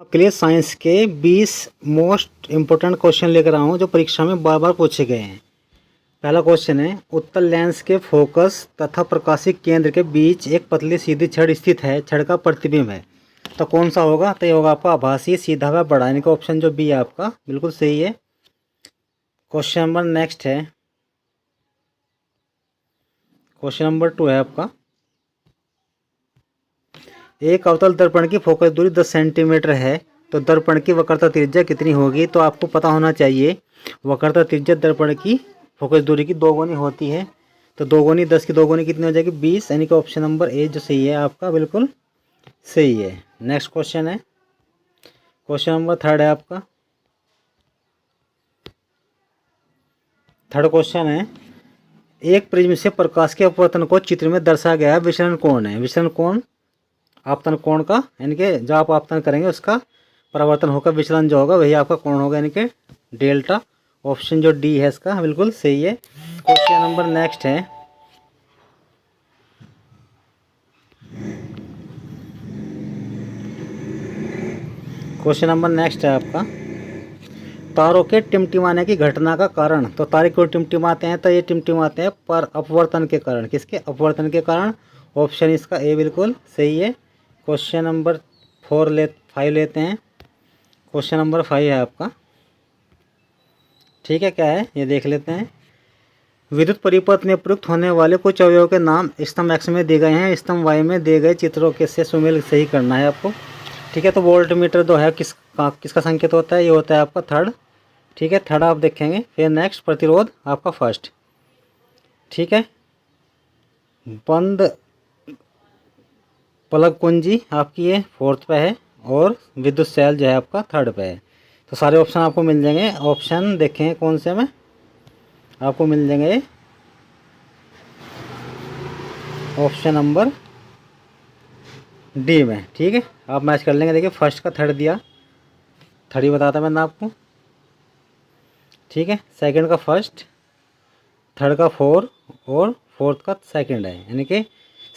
आपके लिए साइंस के 20 मोस्ट इम्पोर्टेंट क्वेश्चन लेकर आया हूँ जो परीक्षा में बार बार पूछे गए हैं। पहला क्वेश्चन है, उत्तल लेंस के फोकस तथा प्रकाशिक केंद्र के बीच एक पतली सीधी छड़ स्थित है, छड़ का प्रतिबिंब है, तो कौन सा होगा? तो ये होगा आपका आभासी, सीधा व बड़ा, यानी कि ऑप्शन जो बी है आपका बिल्कुल सही है। क्वेश्चन नंबर नेक्स्ट है, क्वेश्चन नंबर 2 है आपका, एक अवतल दर्पण की फोकस दूरी 10 सेंटीमीटर है, तो दर्पण की वक्रता त्रिज्या कितनी होगी? तो आपको पता होना चाहिए वक्रता त्रिज्या दर्पण की फोकस दूरी की 2 गुनी होती है, तो 2 गुनी 10 की 2 गुनी कितनी हो जाएगी? 20, यानी कि ऑप्शन नंबर ए जो सही है आपका बिल्कुल सही है। नेक्स्ट क्वेश्चन है, क्वेश्चन नंबर 3 है आपका। थर्ड क्वेश्चन है, एक प्रिज्म से प्रकाश के अपवर्तन को चित्र में दर्शाया गया है, विचलन कोण है। विचलन कोण आपतन कोण का, यानी कि जो आप आपतन करेंगे उसका परावर्तन होकर विचलन जो होगा वही आपका कोण होगा, यानी कि डेल्टा। ऑप्शन जो डी है इसका बिल्कुल सही है। क्वेश्चन नंबर नेक्स्ट है, क्वेश्चन नंबर नेक्स्ट है आपका, तारों के टिमटिमाने की घटना का कारण। तो तारे क्यों टिमटिमाते हैं? तो ये टिमटिमाते हैं पर अपवर्तन के कारण। किसके? अपवर्तन के कारण। ऑप्शन इसका ए बिल्कुल सही है। क्वेश्चन नंबर 5 लेते हैं। क्वेश्चन नंबर 5 है आपका, ठीक है, क्या है ये देख लेते हैं। विद्युत परिपथ में प्रयुक्त होने वाले कुछ अवयवों के नाम स्तंभ एक्स में दिए गए हैं, स्तंभ वाई में दिए गए चित्रों के से सुमेल सही करना है आपको, ठीक है। तो वोल्ट मीटर जो है किसका संकेत होता है? ये होता है आपका थर्ड, ठीक है, थर्ड आप देखेंगे। फिर नेक्स्ट प्रतिरोध आपका फर्स्ट, ठीक है। बंद पलक कुंजी आपकी ये 4th पे है, और विद्युत सेल जो है आपका 3rd पे है। तो सारे ऑप्शन आपको मिल जाएंगे। ऑप्शन देखें कौन से में आपको मिल जाएंगे, ऑप्शन नंबर डी में, ठीक है। आप मैच कर लेंगे। देखिए फर्स्ट का 3rd दिया, 3rd ही बताता मैंने आपको, ठीक है। सेकंड का फर्स्ट, 3rd का 4 और 4th का 2nd है, यानी कि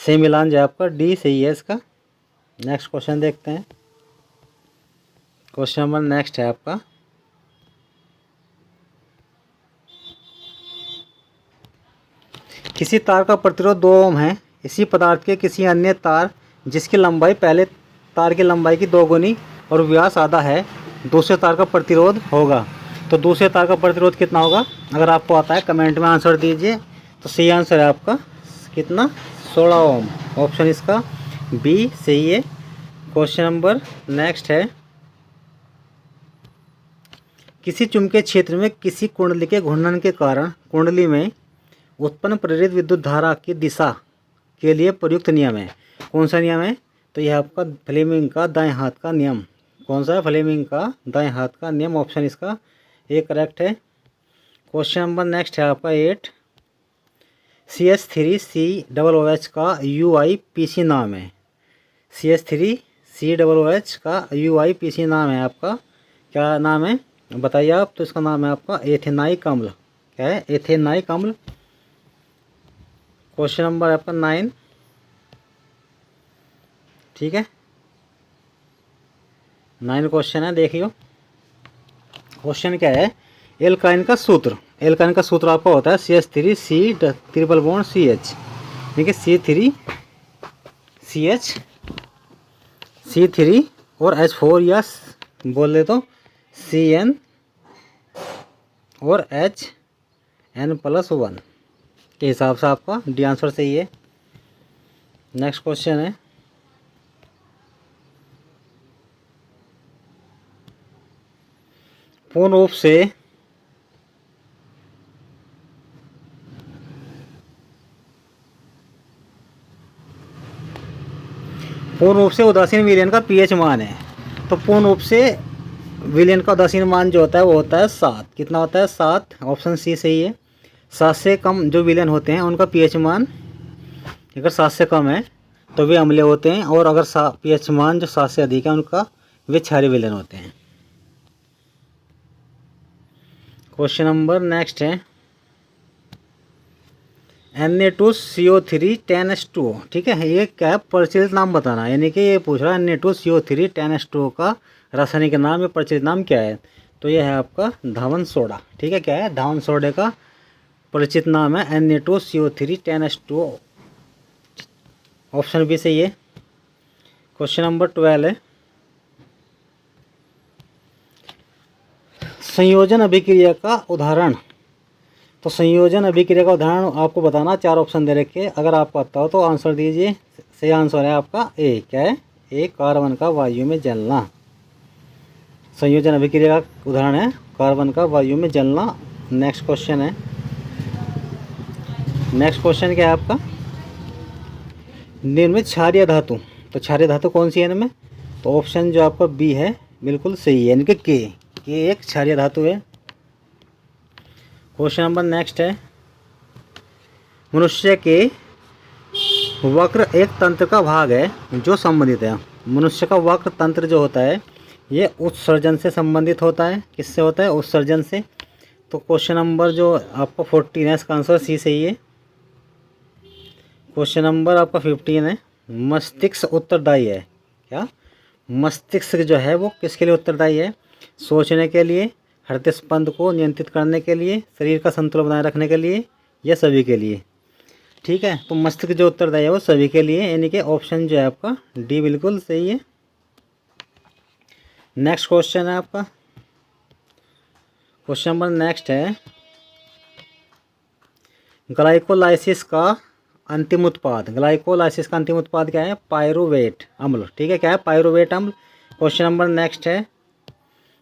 सही मिलान जो है आपका डी सही है इसका। नेक्स्ट क्वेश्चन देखते हैं। क्वेश्चन नंबर नेक्स्ट है आपका, किसी तार का प्रतिरोध 2 ओम है, इसी पदार्थ के किसी अन्य तार जिसकी लंबाई पहले तार की लंबाई की 2 गुनी और व्यास आधा है, दूसरे तार का प्रतिरोध होगा। तो दूसरे तार का प्रतिरोध कितना होगा? अगर आपको आता है कमेंट में आंसर दीजिए। तो सही आंसर है आपका कितना? 16 ओम। ऑप्शन इसका बी सही है। क्वेश्चन नंबर नेक्स्ट है, किसी चुंबकीय क्षेत्र में किसी कुंडली के घूर्णन के कारण कुंडली में उत्पन्न प्रेरित विद्युत धारा की दिशा के लिए प्रयुक्त नियम है। कौन सा नियम है? तो यह आपका फ्लेमिंग का दाएं हाथ का नियम। कौन सा है? फ्लेमिंग का दाएं हाथ का नियम। ऑप्शन इसका ए करेक्ट है। क्वेश्चन नंबर नेक्स्ट है आपका 8, CH3COOH का UIPC नाम है। CH3COOH का UIPC नाम है आपका, क्या नाम है बताइए आप? तो इसका नाम है आपका एथेनाइक अम्ल। क्या है? एथेनाइक अम्ल। क्वेश्चन नंबर आपका 9, ठीक है, 9 क्वेश्चन है, देखियो। क्वेश्चन क्या है? एल्काइन का सूत्र। एल्काइन का सूत्र आपका होता है CH3C ट्रिपल बॉन्ड CH, ठीक है, C3 और H4, या बोल दे तो CN और HN+1 के हिसाब से आपका डी आंसर सही है। नेक्स्ट क्वेश्चन है, पूर्ण रूप से उदासीन विलयन का pH मान है। तो पूर्ण रूप से विलयन का उदासीन मान जो होता है वो होता है 7। कितना होता है? 7। ऑप्शन सी सही है। 7 से कम जो विलयन होते हैं उनका pH मान अगर 7 से कम है तो वे अम्लीय होते हैं, और अगर pH मान जो 7 से अधिक है उनका वे क्षारीय विलयन होते हैं। क्वेश्चन नंबर नेक्स्ट है, Na2CO3 10H2O, ठीक है। ये क्या है? प्रचलित नाम बताना, यानी कि ये पूछ रहा है Na2CO3 10H2O का रासायनिक नाम या प्रचलित नाम क्या है? तो यह है आपका धावन सोडा। ठीक है, क्या है? धावन सोडे का परिचित नाम है Na2CO3 10H2O। ऑप्शन बी सही है। क्वेश्चन नंबर 12 है, संयोजन अभिक्रिया का उदाहरण। तो संयोजन अभिक्रिया का उदाहरण आपको बताना, 4 ऑप्शन दे रखे, अगर आपको आता हो तो आंसर दीजिए। सही आंसर है आपका ए। क्या है? ए, कार्बन का वायु में जलना। संयोजन अभिक्रिया का उदाहरण है कार्बन का वायु में जलना। नेक्स्ट क्वेश्चन है, नेक्स्ट क्वेश्चन क्या है आपका? निम्न में क्षारीय धातु, तो क्षारीय धातु कौन सी है इनमें? तो ऑप्शन जो आपका बी है बिल्कुल सही है, इनके के एक क्षारीय धातु है। क्वेश्चन नंबर नेक्स्ट है, मनुष्य के वक्र एक तंत्र का भाग है जो संबंधित है। मनुष्य का वक्र तंत्र जो होता है ये उत्सर्जन से संबंधित होता है। किससे होता है? उत्सर्जन से। तो क्वेश्चन नंबर जो आपका 14 है, इसका आंसर सी सही है। क्वेश्चन नंबर आपका 15 है, मस्तिष्क उत्तरदायी है। क्या? मस्तिष्क जो है वो किसके लिए उत्तरदायी है? सोचने के लिए, हृदय स्पंद को नियंत्रित करने के लिए, शरीर का संतुलन बनाए रखने के लिए, या सभी के लिए। ठीक है, तो मस्तिष्क जो उत्तरदायी है वो सभी के लिए, यानी कि ऑप्शन जो है आपका डी बिल्कुल सही है। नेक्स्ट क्वेश्चन है आपका, क्वेश्चन नंबर नेक्स्ट है, ग्लाइकोलाइसिस का अंतिम उत्पाद। ग्लाइकोलाइसिस का अंतिम उत्पाद क्या है? पायरुवेट अम्ल। ठीक है, क्या है? पायरुवेट अम्ल। क्वेश्चन नंबर नेक्स्ट है,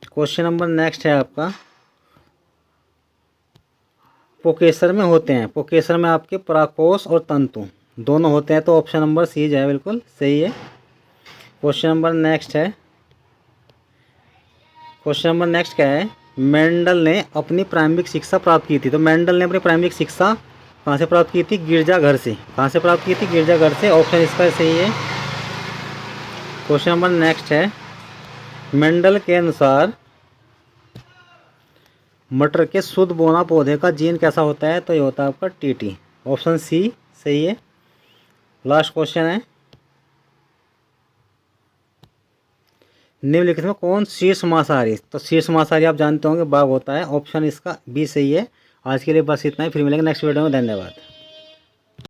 क्वेश्चन नंबर नेक्स्ट है आपका, पोकेसर में होते हैं। पोकेसर में आपके पराकोष और तंतु दोनों होते हैं, तो ऑप्शन नंबर सी जो है बिल्कुल सही है। क्वेश्चन नंबर नेक्स्ट है, क्वेश्चन नंबर नेक्स्ट क्या है? मेंडल ने अपनी प्रारंभिक शिक्षा प्राप्त की थी। तो मेंडल ने अपनी प्रारंभिक शिक्षा कहाँ से प्राप्त की थी? गिरजाघर से। कहाँ से प्राप्त की थी? गिरजाघर से। ऑप्शन इसका सही है। क्वेश्चन नंबर नेक्स्ट है, मेंडल के अनुसार मटर के शुद्ध बोना पौधे का जीन कैसा होता है? तो ये होता है आपका टीटी। ऑप्शन सी सही है। लास्ट क्वेश्चन है, निम्नलिखित में कौन शीर्ष मांसाहारी? तो शीर्ष मांसाहारी आप जानते होंगे बाघ होता है। ऑप्शन इसका बी सही है। आज के लिए बस इतना ही, फिर मिलेंगे नेक्स्ट वीडियो में। धन्यवाद।